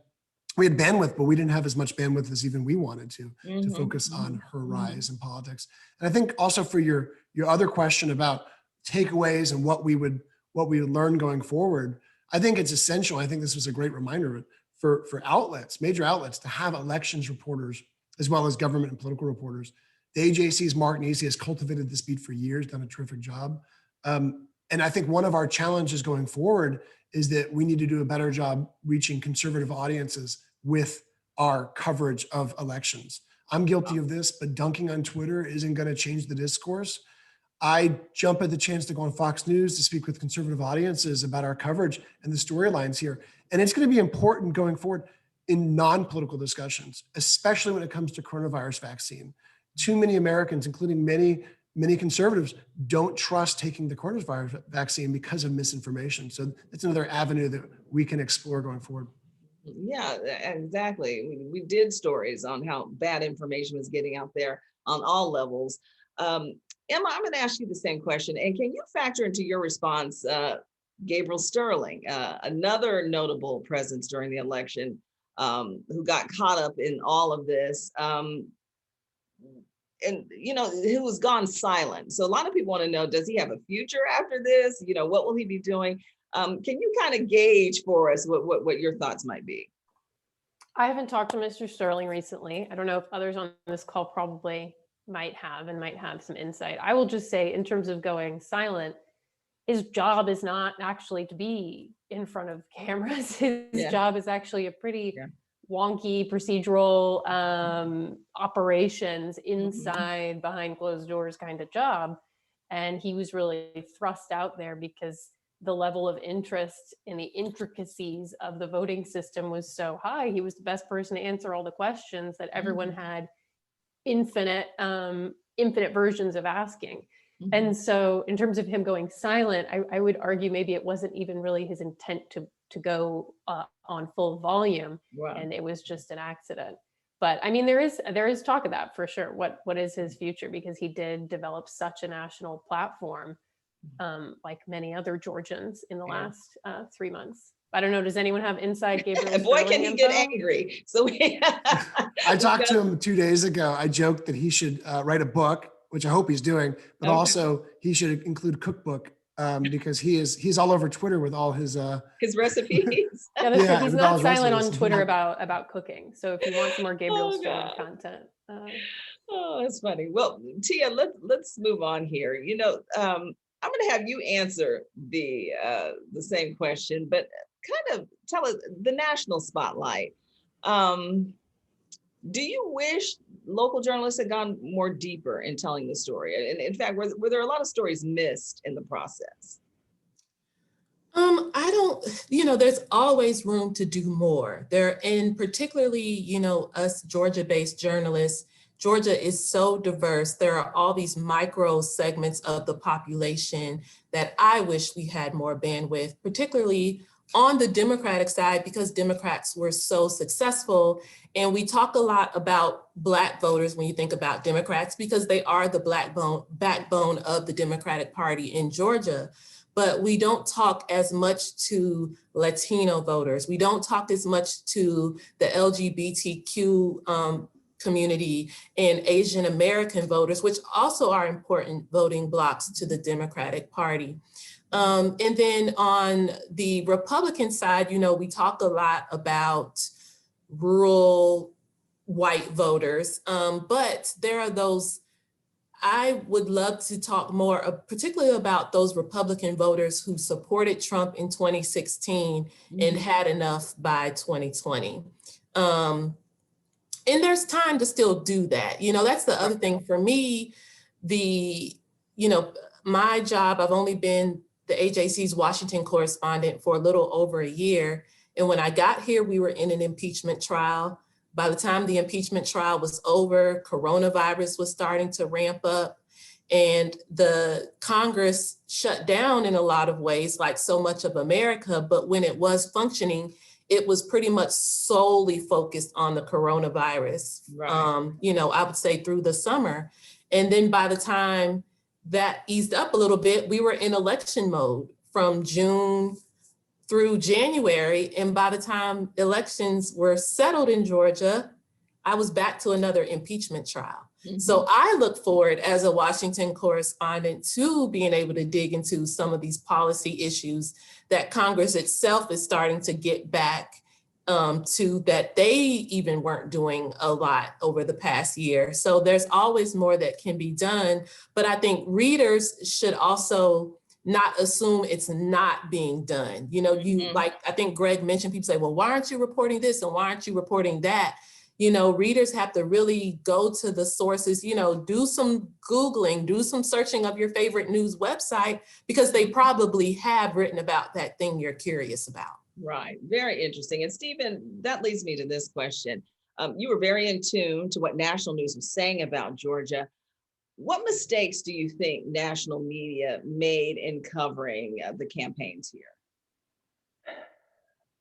S4: bandwidth, but we didn't have as much bandwidth as even we wanted to focus on her rise in politics. And I think also for your other question about takeaways and what we would learn going forward, I think it's essential. I think this was a great reminder for outlets, major outlets, to have elections reporters as well as government and political reporters. The AJC's Mark Neesey has cultivated this beat for years, done a terrific job. And I think one of our challenges going forward is that we need to do a better job reaching conservative audiences with our coverage of elections. I'm guilty of this, but dunking on Twitter isn't going to change the discourse. I jump at the chance to go on Fox News to speak with conservative audiences about our coverage and the storylines here. And it's going to be important going forward in non-political discussions, especially when it comes to coronavirus vaccine. Too many Americans, including many conservatives, don't trust taking the coronavirus vaccine because of misinformation. So it's another avenue that we can explore going forward.
S3: Yeah, exactly. We did stories on how bad information was getting out there on all levels. Emma, I'm going to ask you the same question. And can you factor into your response Gabriel Sterling, another notable presence during the election, who got caught up in all of this, and who was gone silent. So a lot of people want to know, does he have a future after this? What will he be doing? Can you kind of gauge for us what your thoughts might be?
S1: I haven't talked to Mr. Sterling recently. I don't know if others on this call probably might have some insight. I will just say, in terms of going silent, his job is not actually to be in front of cameras. His job is actually a pretty wonky procedural operations inside, behind closed doors kind of job. And he was really thrust out there because the level of interest in the intricacies of the voting system was so high. He was the best person to answer all the questions that everyone had infinite versions of asking. And so in terms of him going silent, I would argue maybe it wasn't even really his intent to go on full volume. Wow. And it was just an accident. But I mean, there is talk of that for sure. What is his future? Because he did develop such a national platform, like many other Georgians in the last 3 months. I don't know. Does anyone have inside Gabriel?
S3: Boy, can he get angry. So
S4: I talked to him 2 days ago. I joked that he should write a book, which I hope he's doing, but also he should include cookbook because he's all over Twitter with all his
S3: recipes.
S1: He's not silent on Twitter about cooking. So if you want some more Gabriel Sterling content.
S3: Oh, that's funny. Well, Tia, let's move on here. I'm going to have you answer the same question, but kind of tell us the national spotlight. Um, do you wish local journalists had gone more deeper in telling the story? And in fact, were there a lot of stories missed in the process?
S6: I don't, there's always room to do more there. And particularly, us Georgia-based journalists, Georgia is so diverse. There are all these micro segments of the population that I wish we had more bandwidth, particularly on the Democratic side, because Democrats were so successful. And we talk a lot about Black voters when you think about Democrats, because they are the backbone of the Democratic Party in Georgia. But we don't talk as much to Latino voters. We don't talk as much to the LGBTQ community and Asian American voters, which also are important voting blocs to the Democratic Party. And then on the Republican side, we talk a lot about rural white voters, but there are those. I would love to talk more, particularly about those Republican voters who supported Trump in 2016 and had enough by 2020. And there's time to still do that. That's the other thing for me. My job, I've only been the AJC's Washington correspondent for a little over a year. And when I got here, we were in an impeachment trial. By the time the impeachment trial was over, coronavirus was starting to ramp up, and the Congress shut down in a lot of ways, like so much of America. But when it was functioning, it was pretty much solely focused on the coronavirus,
S3: Right.
S6: I would say through the summer. And then by the time that eased up a little bit, we were in election mode from June through January. And by the time elections were settled in Georgia, I was back to another impeachment trial. So I look forward as a Washington correspondent to being able to dig into some of these policy issues that Congress itself is starting to get back to, that they even weren't doing a lot over the past year. So there's always more that can be done. But I think readers should also not assume it's not being done. Like I think Greg mentioned, people say, well, why aren't you reporting this and why aren't you reporting that? Readers have to really go to the sources, do some Googling, do some searching of your favorite news website, because they probably have written about that thing you're curious about.
S3: Right. Very interesting. And Stephen, that leads me to this question. You were very in tune to what national news was saying about Georgia. What mistakes do you think national media made in covering the campaigns here?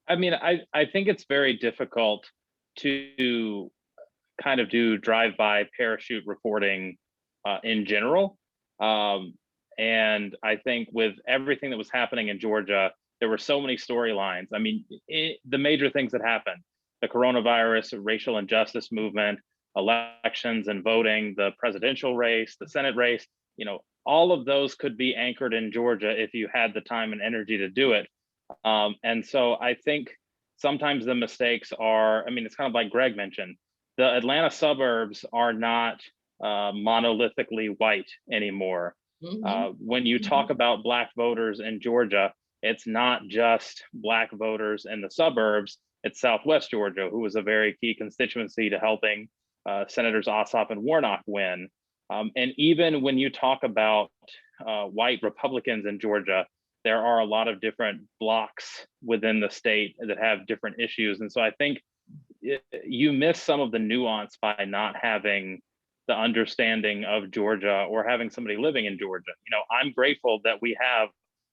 S7: I mean, I think it's very difficult to kind of do drive-by parachute reporting in general. And I think with everything that was happening in Georgia, there were so many storylines. I mean, the major things that happened, the coronavirus, racial injustice movement, elections and voting, the presidential race, the Senate race, all of those could be anchored in Georgia if you had the time and energy to do it. And so I think sometimes the mistakes are, it's kind of like Greg mentioned, the Atlanta suburbs are not monolithically white anymore. When you talk about Black voters in Georgia, it's not just Black voters in the suburbs, it's Southwest Georgia, who was a very key constituency to helping Senators Ossoff and Warnock win. And even when you talk about white Republicans in Georgia, there are a lot of different blocks within the state that have different issues. And so I think you miss some of the nuance by not having the understanding of Georgia or having somebody living in Georgia. I'm grateful that we have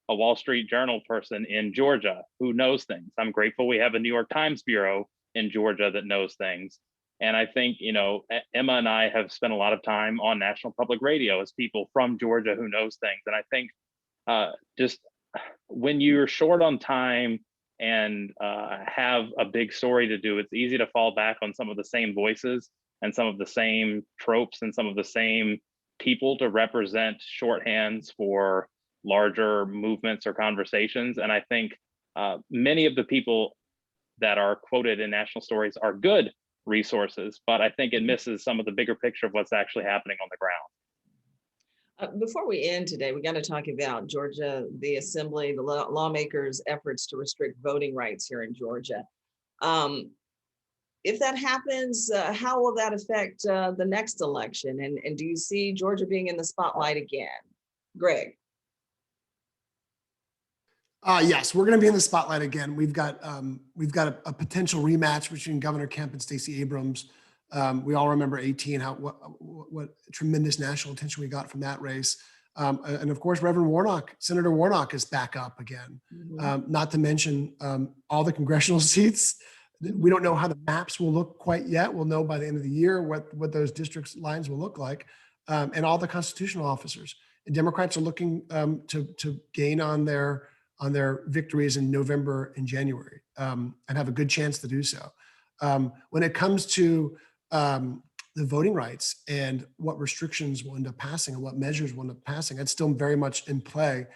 S7: a Wall Street Journal person in Georgia who knows things. I'm grateful we have a New York Times bureau in Georgia that knows things. And I think, Emma and I have spent a lot of time on National Public Radio as people from Georgia who knows things. And I think just when you're short on time and have a big story to do, it's easy to fall back on some of the same voices and some of the same tropes and some of the same people to represent shorthands for larger movements or conversations. And I think many of the people that are quoted in national stories are good resources, but I think it misses some of the bigger picture of what's actually happening on the ground.
S3: Before we end today, we got to talk about Georgia, the assembly, the lawmakers' efforts to restrict voting rights here in Georgia. If that happens, how will that affect the next election? And do you see Georgia being in the spotlight again? Greg.
S4: Yes, we're going to be in the spotlight again. We've got a potential rematch between Governor Kemp and Stacey Abrams. We all remember 2018, what tremendous national attention we got from that race. And of course, Senator Warnock is back up again. Not to mention all the congressional seats. We don't know how the maps will look quite yet. We'll know by the end of the year what those district lines will look like, and all the constitutional officers. And Democrats are looking to gain on their victories in November and January, and have a good chance to do so. When it comes to the voting rights and what restrictions will end up passing and what measures will end up passing, that's still very much in play.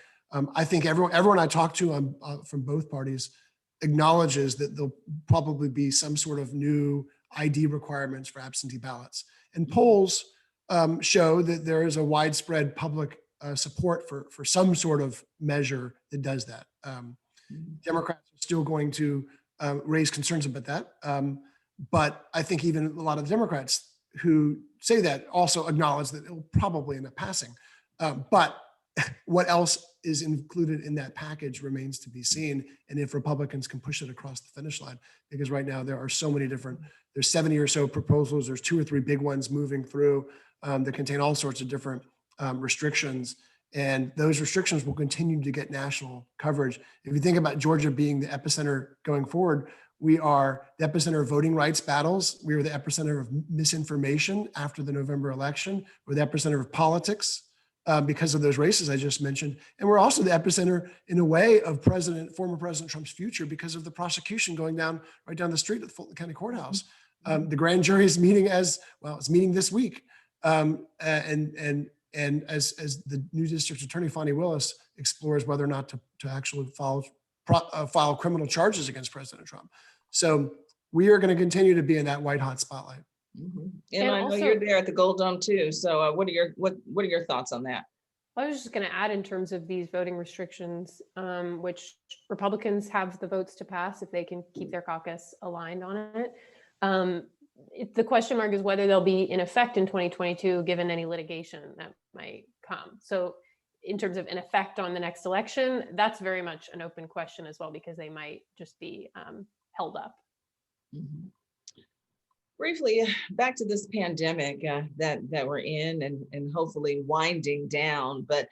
S4: I think everyone I talk to from both parties acknowledges that there'll probably be some sort of new ID requirements for absentee ballots. And polls show that there is a widespread public support for some sort of measure that does that. Democrats are still going to raise concerns about that. But I think even a lot of the Democrats who say that also acknowledge that it will probably end up passing. But what else is included in that package remains to be seen, and if Republicans can push it across the finish line, because right now there are so many there's 70 or so proposals, there's 2 or 3 big ones moving through that contain all sorts of different restrictions, and those restrictions will continue to get national coverage. If you think about Georgia being the epicenter going forward, we are the epicenter of voting rights battles. We are the epicenter of misinformation after the November election. We're the epicenter of politics because of those races I just mentioned. And we're also the epicenter, in a way, of former President Trump's future because of the prosecution going down right down the street at the Fulton County Courthouse. The grand jury is meeting it's meeting this week. And as the new district attorney, Fonnie Willis, explores whether or not to actually file criminal charges against President Trump. So we are going to continue to be in that white hot spotlight.
S3: And I know you're there at the Gold Dome too. So what are your thoughts on that?
S1: I was just going to add, in terms of these voting restrictions, which Republicans have the votes to pass if they can keep their caucus aligned on it. The question mark is whether they'll be in effect in 2022, given any litigation that might come. So in terms of an effect on the next election, that's very much an open question as well, because they might just be held up.
S3: Briefly, back to this pandemic that we're in and hopefully winding down. But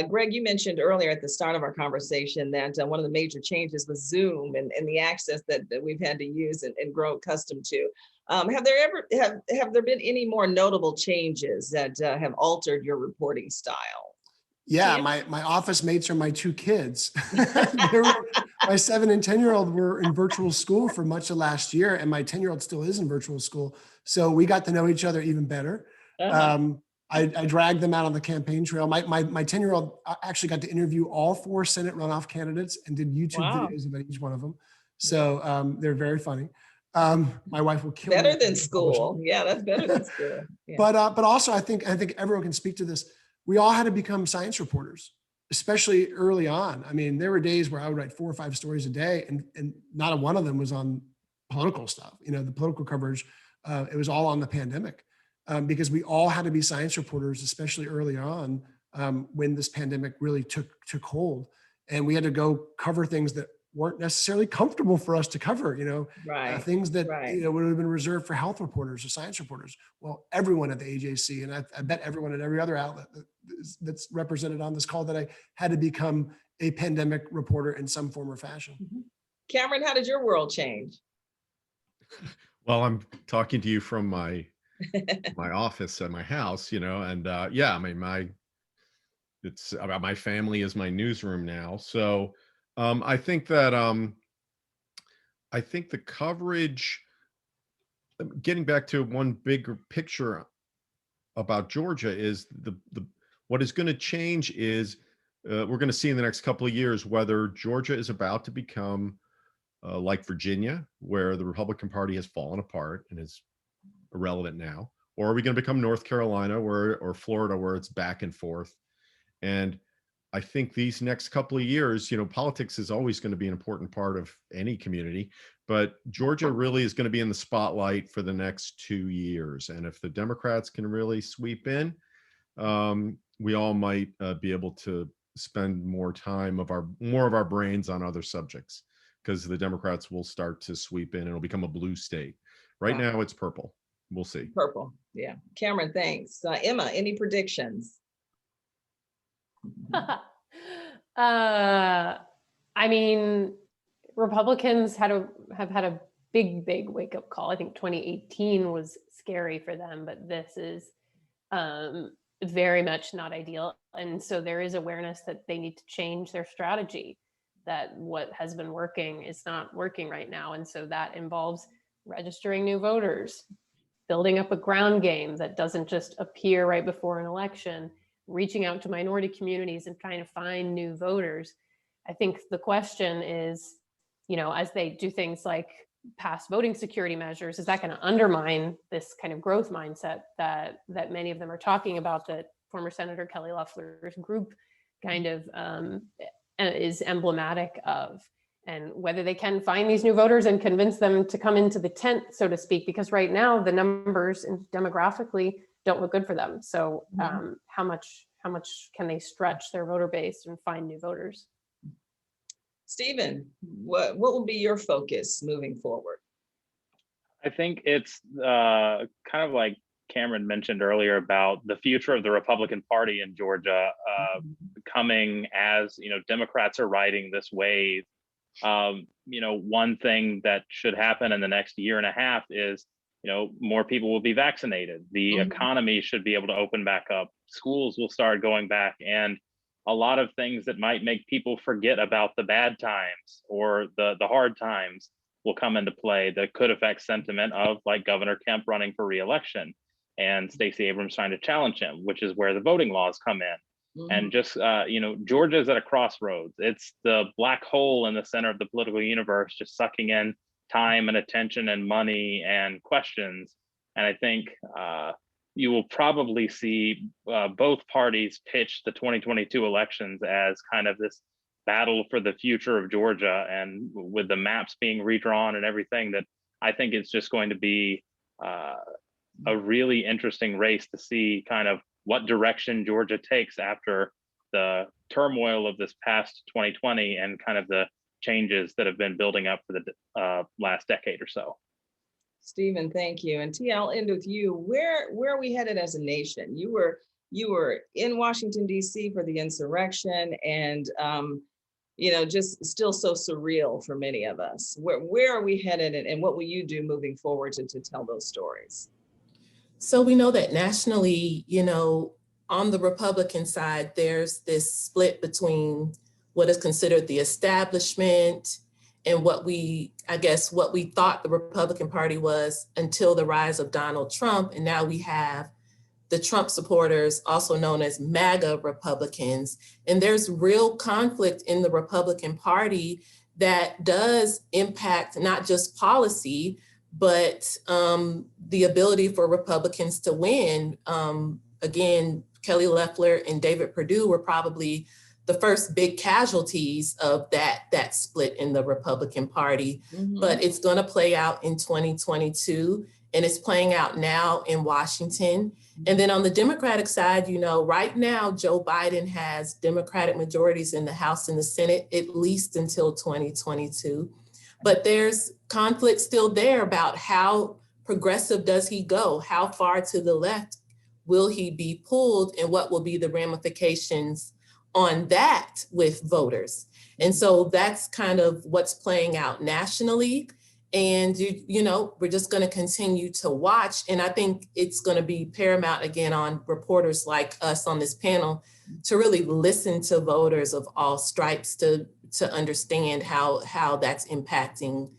S3: Greg, you mentioned earlier at the start of our conversation that one of the major changes was Zoom and the access that we've had to use and grow accustomed to. Have there been any more notable changes that have altered your reporting style?
S4: Yeah, my office mates are my 2 kids. My 7 and 10-year-old were in virtual school for much of last year, and my 10-year-old still is in virtual school. So we got to know each other even better. I dragged them out on the campaign trail. My 10-year-old actually got to interview all 4 Senate runoff candidates and did YouTube videos about each one of them. So they're very funny. My wife will kill me.
S3: Better than school. Yeah, that's better than school. Yeah.
S4: But also I think everyone can speak to this. We all had to become science reporters, especially early on. I mean, there were days where I would write 4 or 5 stories a day, and not one of them was on political stuff. The political coverage, it was all on the pandemic, because we all had to be science reporters, especially early on when this pandemic really took hold, and we had to go cover things that weren't necessarily comfortable for us to cover, things that would have been reserved for health reporters or science reporters. Well, everyone at the AJC, and I bet everyone at every other outlet that's represented on this call today, had to become a pandemic reporter in some form or fashion.
S3: Cameron, how did your world change?
S5: Well, I'm talking to you from my office at my house, and yeah, I mean, it's about my family is my newsroom now. So I think that the coverage, getting back to one bigger picture about Georgia, is what is going to change is we're going to see in the next couple of years whether Georgia is about to become like Virginia, where the Republican Party has fallen apart and is irrelevant now? Or are we going to become North Carolina or Florida, where it's back and forth? And I think these next couple of years, politics is always going to be an important part of any community, but Georgia really is going to be in the spotlight for the next 2 years. And if the Democrats can really sweep in, we all might be able to spend more of our brains on other subjects, because the Democrats will start to sweep in and it'll become a blue state. Right now it's purple. We'll see.
S3: Purple. Yeah. Cameron, thanks. Emma, any predictions?
S1: I mean, Republicans have had a big wake-up call. I think 2018 was scary for them, but this is very much not ideal. And so there is awareness that they need to change their strategy, that what has been working is not working right now. And so that involves registering new voters, building up a ground game that doesn't just appear right before an election, reaching out to minority communities and trying to find new voters. I think the question is, as they do things like pass voting security measures, is that going to undermine this kind of growth mindset that many of them are talking about, that former Senator Kelly Loeffler's group kind of is emblematic of? And whether they can find these new voters and convince them to come into the tent, so to speak, because right now the numbers and demographically don't look good for them. So how much can they stretch their voter base and find new voters?
S3: Stephen, what will be your focus moving forward?
S7: I think it's kind of like Cameron mentioned earlier about the future of the Republican Party in Georgia coming as, Democrats are riding this wave. One thing that should happen in the next year and a half is, more people will be vaccinated. The economy should be able to open back up. Schools will start going back, and a lot of things that might make people forget about the bad times or the hard times will come into play that could affect sentiment of, like, Governor Kemp running for re-election and Stacey Abrams trying to challenge him, which is where the voting laws come in. And just, Georgia's at a crossroads. It's the black hole in the center of the political universe, just sucking in time and attention and money and questions. And I think you will probably see both parties pitch the 2022 elections as kind of this battle for the future of Georgia, and with the maps being redrawn and everything, that I think it's just going to be a really interesting race to see kind of what direction Georgia takes after the turmoil of this past 2020 and kind of the changes that have been building up for the last decade or so.
S3: Stephen, thank you. And Tia, I'll end with you. Where are we headed as a nation? You were in Washington, D.C. for the insurrection, and just still so surreal for many of us. Where are we headed, and what will you do moving forward to tell those stories?
S6: So we know that nationally, on the Republican side, there's this split between what is considered the establishment and what we thought the Republican Party was until the rise of Donald Trump. And now we have the Trump supporters, also known as MAGA Republicans. And there's real conflict in the Republican Party that does impact not just policy, but the ability for Republicans to win. Again, Kelly Loeffler and David Perdue were probably the first big casualties of that split in the Republican Party. But it's going to play out in 2022, and it's playing out now in Washington. And then on the Democratic side, right now, Joe Biden has Democratic majorities in the House and the Senate, at least until 2022. But there's conflict still there about how progressive does he go? How far to the left will he be pulled, and what will be the ramifications on that with voters? And so that's kind of what's playing out nationally. And, we're just going to continue to watch. And I think it's going to be paramount, again, on reporters like us on this panel to really listen to voters of all stripes to understand how that's impacting,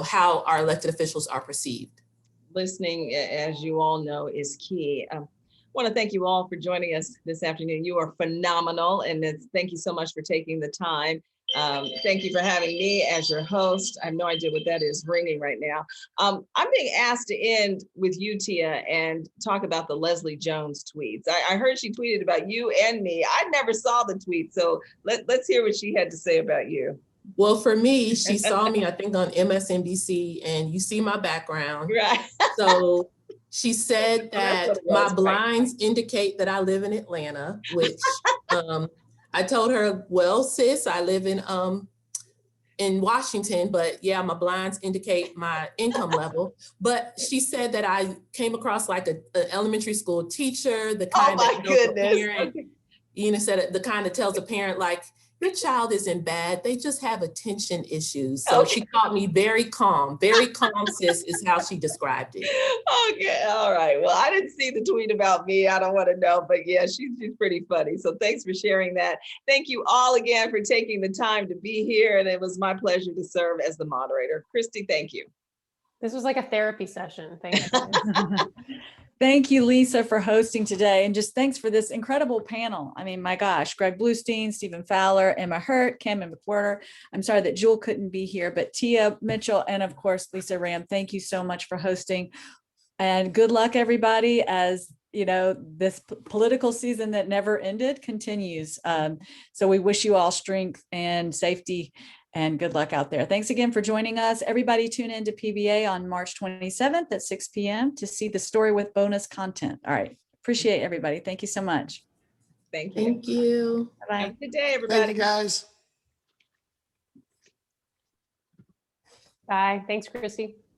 S6: how our elected officials are perceived.
S3: Listening, as you all know, is key. I want to thank you all for joining us this afternoon. You are phenomenal, and thank you so much for taking the time. Thank you for having me as your host. I have no idea what that is ringing right now. I'm being asked to end with you, Tia, and talk about the Leslie Jones tweets. I heard she tweeted about you and me. I never saw the tweet, so let's hear what she had to say about you.
S6: Well, for me, she saw me, I think, on MSNBC, and you see my background.
S3: Right.
S6: So she said
S3: That's what
S6: that
S3: it was,
S6: my blinds indicate that I live in Atlanta, which I told her, well, sis, I live in Washington, but yeah, my blinds indicate my income level. But she said that I came across like an elementary school teacher, the kind that tells a parent, you know, said the kind that tells a parent like, your child isn't bad, they just have attention issues. So she called me very calm, sis is how she described it.
S3: Okay, all right. Well, I didn't see the tweet about me. I don't want to know, but yeah, she's pretty funny. So thanks for sharing that. Thank you all again for taking the time to be here. And it was my pleasure to serve as the moderator. Christy, thank you.
S1: This was like a therapy session. Thanks.
S2: Thank you, Lisa, for hosting today. And just thanks for this incredible panel. I mean, my gosh, Greg Bluestein, Stephen Fowler, Emma Hurt, Cameron McWhirter. I'm sorry that Jewel couldn't be here, but Tia Mitchell, and of course, Lisa Ram, thank you so much for hosting. And good luck, everybody, as you know, this political season that never ended continues. So we wish you all strength and safety and good luck out there. Thanks again for joining us. Everybody tune in to PBA on March 27th at 6 p.m. to see the story with bonus content. All right. Appreciate everybody. Thank you so much.
S3: Thank you.
S6: Thank you.
S2: Bye-bye.
S3: Have a good day, everybody.
S4: Thank you, guys.
S1: Bye. Thanks, Christy.